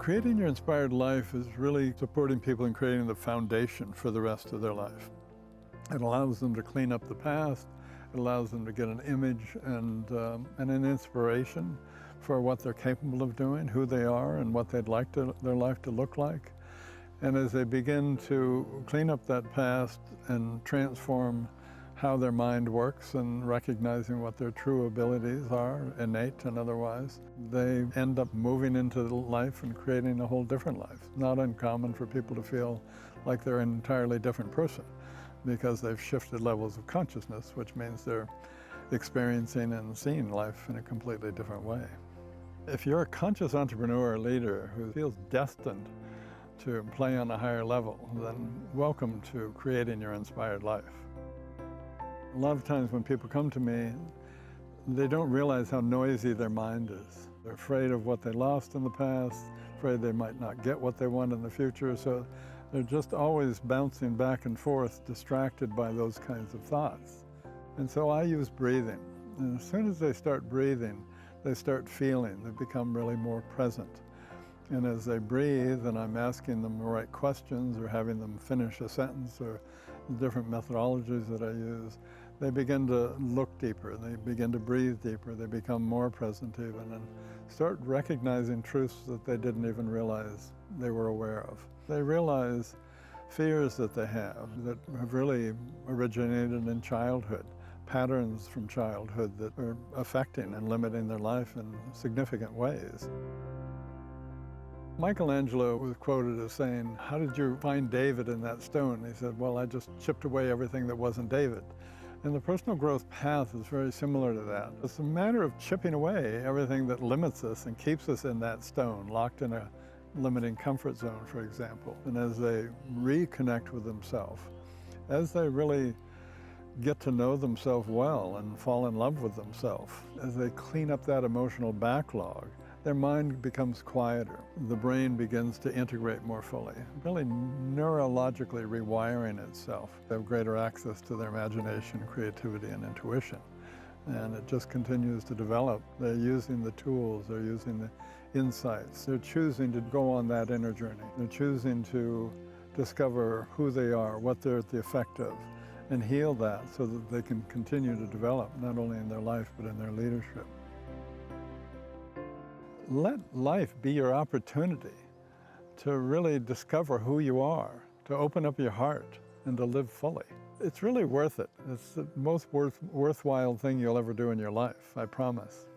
Creating your inspired life is really supporting people in creating the foundation for the rest of their life. It allows them to clean up the past. It allows them to get an image and an inspiration for what they're capable of doing, who they are, and what they'd like their life to look like. And as they begin to clean up that past and transform how their mind works and recognizing what their true abilities are, innate and otherwise, they end up moving into life and creating a whole different life. It's not uncommon for people to feel like they're an entirely different person because they've shifted levels of consciousness, which means they're experiencing and seeing life in a completely different way. If you're a conscious entrepreneur or leader who feels destined to play on a higher level, then welcome to creating your inspired life. A lot of times when people come to me, they don't realize how noisy their mind is. They're afraid of what they lost in the past, afraid they might not get what they want in the future, so they're just always bouncing back and forth, distracted by those kinds of thoughts. And so I use breathing. And as soon as they start breathing, they start feeling, they become really more present. And as they breathe, and I'm asking them the right questions or having them finish a sentence or the different methodologies that I use, they begin to look deeper, they begin to breathe deeper, they become more present even, and start recognizing truths that they didn't even realize they were aware of. They realize fears that they have that have really originated in childhood, patterns from childhood that are affecting and limiting their life in significant ways. Michelangelo was quoted as saying, "How did you find David in that stone?" He said, "Well, I just chipped away everything that wasn't David." And the personal growth path is very similar to that. It's a matter of chipping away everything that limits us and keeps us in that stone, locked in a limiting comfort zone, for example. And as they reconnect with themselves, as they really get to know themselves well and fall in love with themselves, as they clean up that emotional backlog, their mind becomes quieter. The brain begins to integrate more fully, really neurologically rewiring itself. They have greater access to their imagination, creativity, and intuition. And it just continues to develop. They're using the tools, they're using the insights. They're choosing to go on that inner journey. They're choosing to discover who they are, what they're at the effect of, and heal that so that they can continue to develop, not only in their life, but in their leadership. Let life be your opportunity to really discover who you are, to open up your heart, and to live fully. It's really worth it. It's the most worthwhile thing you'll ever do in your life, I promise.